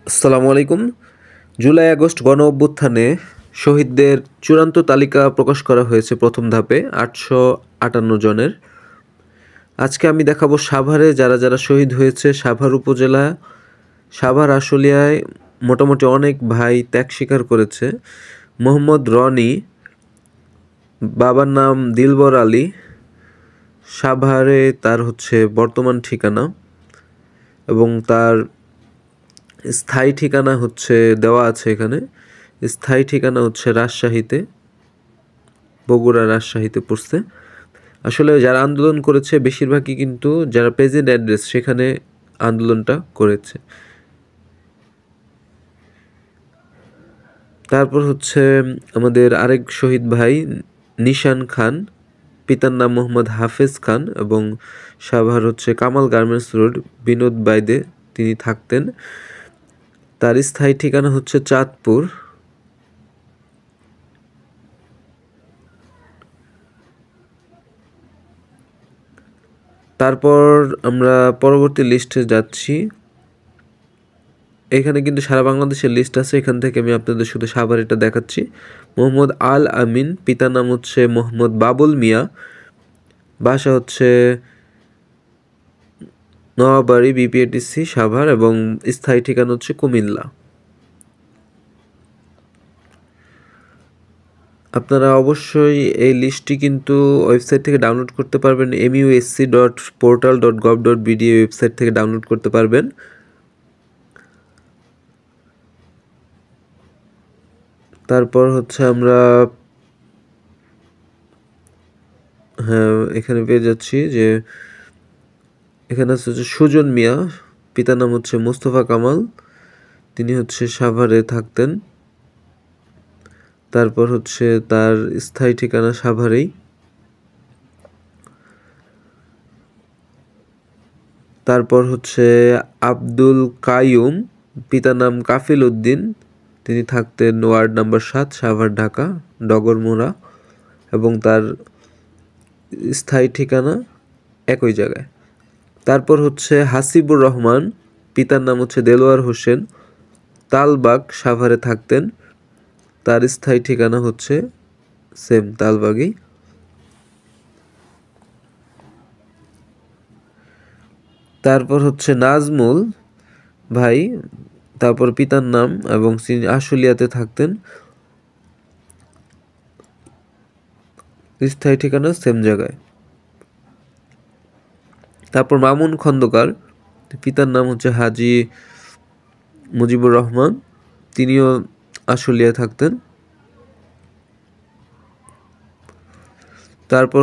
আসসালামু আলাইকুম। July August গণ অভ্যুত্থানে শহীদদের চূড়ান্ত তালিকা প্রকাশ করা হয়েছে প্রথম ধাপে 858 জনের। আজকে আমি দেখাবো সাভারে যারা যারা শহীদ হয়েছে। সাভার উপজেলা সাভার আশুলিয়ায় মোটামুটি অনেক ভাই ত্যাগ স্বীকার করেছে। মোহাম্মদ রনি, বাবার নাম দিলবর আলী, সাভারে তার বর্তমান ঠিকানা এবং তার স্থায়ী ঠিকানা দেওয়া আছে এখানে। স্থায়ী ঠিকানা রাজশাহীতে, বগুড়া রাজশাহীতে পড়ছে। আসলে যারা আন্দোলন করেছে বেশিরভাগই কিন্তু যারা প্রেজেন্ট অ্যাড্রেস সেখানে আন্দোলনটা করেছে। তারপর আমাদের আরেক শহীদ ভাই নিশান খান, পিতার নাম মোহাম্মদ হাফেজ খান এবং সাভার কামাল গার্মেন্টস রোড, বিনোদ বাইদে তিনি থাকতেন। তার স্থায়ী ঠিকানা চাঁদপুর। তারপর আমরা পরবর্তী লিস্টে যাচ্ছি। এখানে কিন্তু সারা বাংলাদেশের লিস্ট আছে, এখান থেকে আমি আপনাদের শুধু সাভারেটা দেখাচ্ছি। মোহাম্মদ আল আমিন, পিতার নাম মোহাম্মদ বাবুল মিয়া, বাসা নওয়াবাড়ি বিপিএটিসি সাভার এবং স্থায়ী ঠিকানা কুমিল্লা। আপনারা অবশ্যই এই লিস্টটি কিন্তু ওয়েবসাইট থেকে ডাউনলোড করতে পারবেন। musc.portal.gov.bd ওয়েবসাইট থেকে ডাউনলোড করতে পারবেন। তারপর আমরা এখানে পেয়ে যাচ্ছি যে এখানে সুজন মিয়া, পিতার নাম মোস্তফা কামাল, তিনি সাভারে থাকতেন। তারপর তার স্থায়ী ঠিকানা সাভারেই। তারপর আব্দুল কাইয়ুম, পিতার নাম কাফিল উদ্দিন, তিনি থাকতেন ওয়ার্ড নাম্বার 7, সাভার, ঢাকা, ডগরমুড়া এবং তার স্থায়ী ঠিকানা একই জায়গায়। তারপর হাসিবুর রহমান, পিতার নাম দেলোয়ার হোসেন, তালবাগ, সাভারে থাকতেন, তার স্থায়ী ঠিকানা সেম তালবাগই। তারপর নাজমুল ভাই, তারপর পিতার নাম এবং তিনি আশুলিয়াতে থাকতেন, স্থায়ী ঠিকানা সেম জায়গায়। তারপর মামুন খন্দকার, পিতার নাম হাজি মুজিবুর রহমান, তিনিও আশুলিয়ায় থাকতেন। তারপর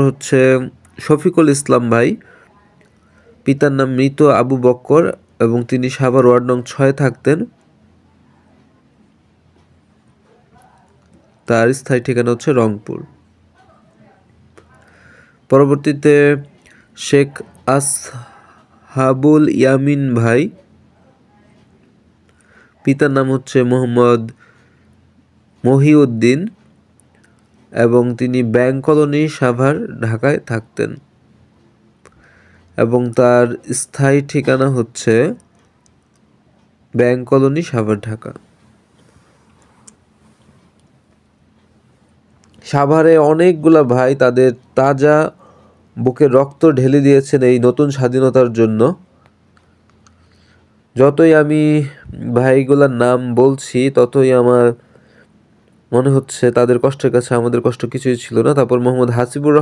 শফিকুল ইসলাম ভাই, পিতার নাম মৃত আবু বক্কর এবং তিনি সাভার ওয়ার্ড নং 6 থাকতেন, তার স্থায়ী ঠিকানা রংপুর। পরবর্তীতে শেখ আসহাবুল ইয়ামিন ভাই, পিতার নাম মোহাম্মদ মহিউদ্দিন এবং তিনি ব্যাংক কলোনি, সাভার, ঢাকায় থাকতেন এবং তার স্থায়ী ঠিকানা ব্যাংক কলোনি, সাভার, ঢাকা। সাভারে অনেকগুলা ভাই তাদের তাজা বুকের রক্ত ঢেলে দিয়েছেন এই নতুন স্বাধীনতার জন্য। যতই আমি ভাইগুলার নাম বলছি ততই আমার মনে হচ্ছে তাদের কষ্টের কাছে আমাদের কষ্ট কিছুই ছিল না। তারপর মোহাম্মদ হাসিবুর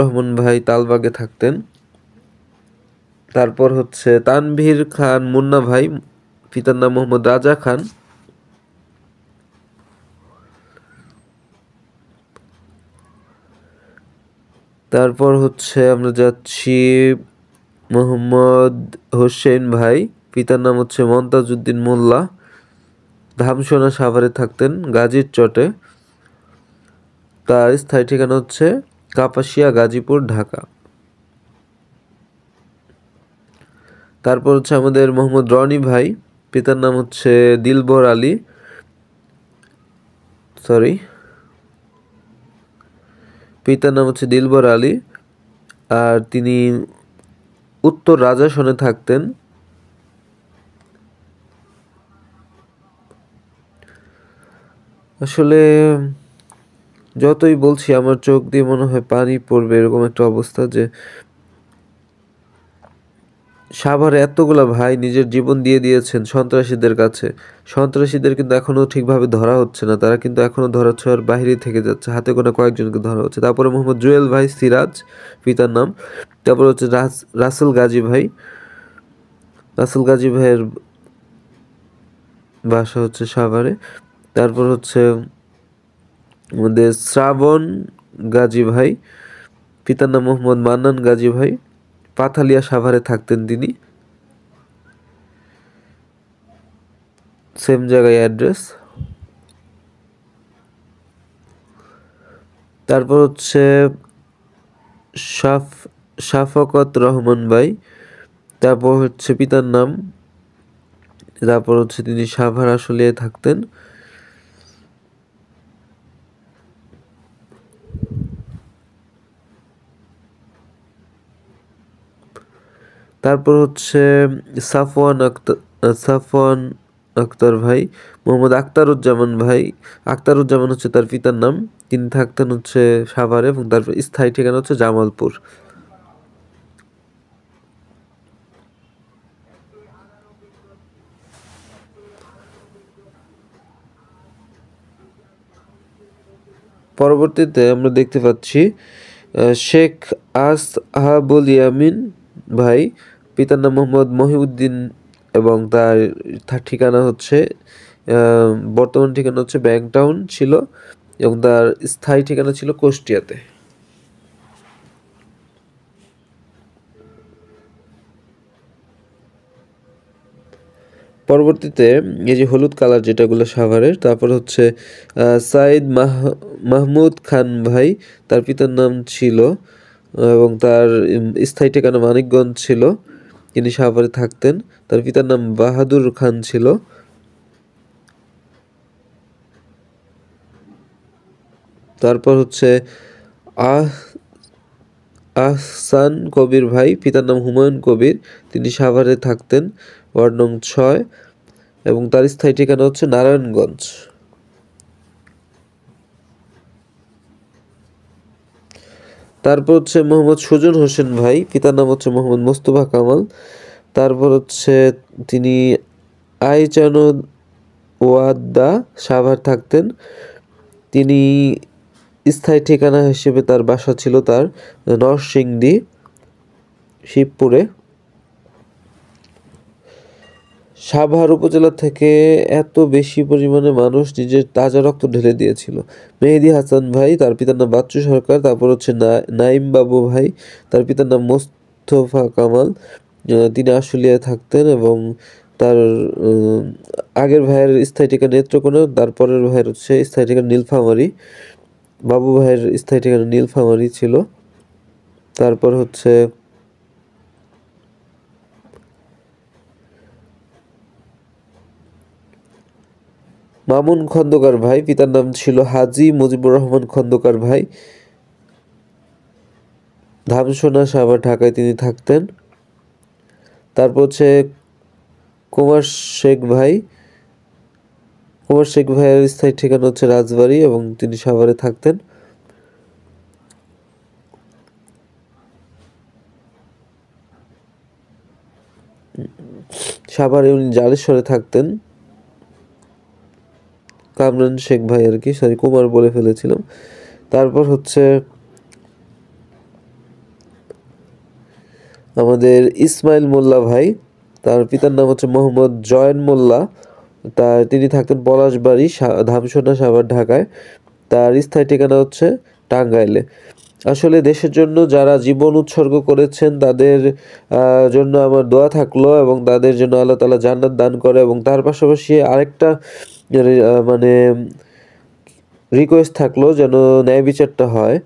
রহমান ভাই তালবাগে থাকতেন। তারপর তানভীর খান মুন্না ভাই, পিতার নাম মোহাম্মদ রাজা খান, তারপর আমরা যাচ্ছি মোহাম্মদ হোসেন ভাই, পিতার নাম মমতাজ উদ্দিন মোল্লা, ধামসোনা, সাভারে থাকতেন, গাজীর চটে, তার স্থায়ী ঠিকানা কাপাসিয়া, গাজীপুর, ঢাকা। তারপর আমাদের মোহাম্মদ রনি ভাই, পিতার নাম দিলবর আলী, পিতার নাম দিলবর আলী আর তিনি উত্তর রাজাসনে থাকতেন, আসলে যতই বলছি আমার চোখ দিয়ে মনে হয় পানি পড়বে, এরকম একটা অবস্থা যে সাভারে এতগুলা ভাই নিজের জীবন দিয়ে দিয়েছেন সন্ত্রাসীদের কাছে। সন্ত্রাসীদের কিন্তু এখনো ঠিকভাবে ধরা হচ্ছে না, তারা কিন্তু এখনো ধরা ছোঁয়ার বাইরেই থেকে যাচ্ছে, হাতে গোনা কয়েকজনকে ধরা হচ্ছে। তারপরে মোহাম্মদ জুয়েল ভাই সিরাজ, পিতার নাম। তারপর হচ্ছে রাসেল গাজী ভাই। রাসেল গাজী ভাইয়ের বাসা হচ্ছে সাভারে। তারপর হচ্ছে আমাদের শ্রাবণ গাজী ভাই, পিতার নাম মোহাম্মদ মান্নান গাজী ভাই, পাথালিয়া সাভারে থাকতেন তিনি, সেম জায়গায় অ্যাড্রেস। তারপর হচ্ছে শাফ শাফকত রহমান ভাই, তারপর হচ্ছে পিতার নাম, তারপর হচ্ছে তিনি সাভার আশুলিয়ায় থাকতেন। তারপর হচ্ছে সাফওয়ান আক্তার ভাই, মোহাম্মদ আক্তারুজ্জামান ভাই। আক্তারুজ্জামান হচ্ছে তার পিতার নাম, তিনি থাকতেন হচ্ছে সাভারে এবং তার স্থায়ী ঠিকানা হচ্ছে জামালপুর। পরবর্তীতে আমরা দেখতে পাচ্ছি শেখ আসহাবুল ইয়ামিন ভাই, পিতার নাম মোহাম্মদ মহিউদ্দিন এবং তার ঠিকানা হচ্ছে বর্তমান ঠিকানা হচ্ছে ব্যাংকটাউন ছিল এবং তার স্থায়ী ঠিকানা ছিল কুষ্টিয়াতে। পরবর্তীতে এই যে হলুদ কালার যেটাগুলো সাভারের, তারপর হচ্ছে সাইদ মাহমুদ খান ভাই, তার পিতার নাম ছিল এবং তার স্থায়ী ঠিকানা মানিকগঞ্জ ছিল, তিনি সাভারে থাকতেন। তার পিতার নাম বাহাদুর খান ছিল। তারপর হচ্ছে আহ আহসান কবির ভাই, পিতার নাম হুমায়ুন কবির, তিনি সাভারে থাকতেন, ওয়ার্ড নং 6 এবং তার স্থায়ী ঠিকানা হচ্ছে নারায়ণগঞ্জ। তারপর হচ্ছে মোহাম্মদ সুজন হোসেন ভাই, পিতার নাম হচ্ছে মোহাম্মদ মোস্তফা কামাল। তারপর হচ্ছে তিনি আইচানুদ ওয়াদ্দা সাভার থাকতেন, তিনি স্থায়ী ঠিকানা হিসেবে তার বাসা ছিল তার নরসিংদী শিবপুরে। সাভার উপজেলা থেকে এত বেশি পরিমাণে মানুষ নিজের তাজা রক্ত ঢেলে দিয়েছিল। মেহেদী হাসান ভাই, তার পিতার নাম বাচ্চু সরকার। তারপর হচ্ছে নাইম বাবু ভাই, তার পিতার নাম মোস্তফা কামাল, তিনি আশুলিয়ায় থাকতেন এবং তার আগের ভাইয়ের স্থায়ী ঠিকানা নেত্রকোনা, তারপরের ভাইয়ের হচ্ছে স্থায়ী ঠিকানা নীলফামারী। বাবু ভাইয়ের স্থায়ী ঠিকানা নীলফামারী ছিল। তারপর হচ্ছে মামুন খন্দকার ভাই, পিতার নাম ছিল হাজী মুজিবুর রহমান খন্দকার ভাই, ধামসোনা সাভার ঢাকায় তিনি থাকতেন। তারপর হচ্ছে কুমার শেখ ভাই, কুমার শেখ ভাইয়ের স্থায়ী ঠিকানা হচ্ছে রাজবাড়ী এবং তিনি সাভারে থাকতেন। সাভারে উনি জালেশ্বরে থাকতেন। কামরান শেখ ভাই আর কি, সরি কুমার বলে ফেলেছিলাম। তারপর হচ্ছে আমাদের ইসমাইল মোল্লা ভাই, তার পিতার নাম হচ্ছে মোহাম্মদ জয়ন মোল্লা, তিনি থাকতেন পলাশবাড়ি ধামসোনা সাভার ঢাকায়, তার স্থায়ী ঠিকানা হচ্ছে টাঙ্গাইলে। আসলে দেশের জন্য যারা জীবন উৎসর্গ করেছেন তাদের জন্য আমার দোয়া থাকলো এবং তাদের জন্য আল্লাহ তাআলা জান্নাত দান করে, এবং তার পাশাপাশি আরেকটা মানে রিকোয়েস্ট থাকলো যেন ন্যায় বিচারটা হয়।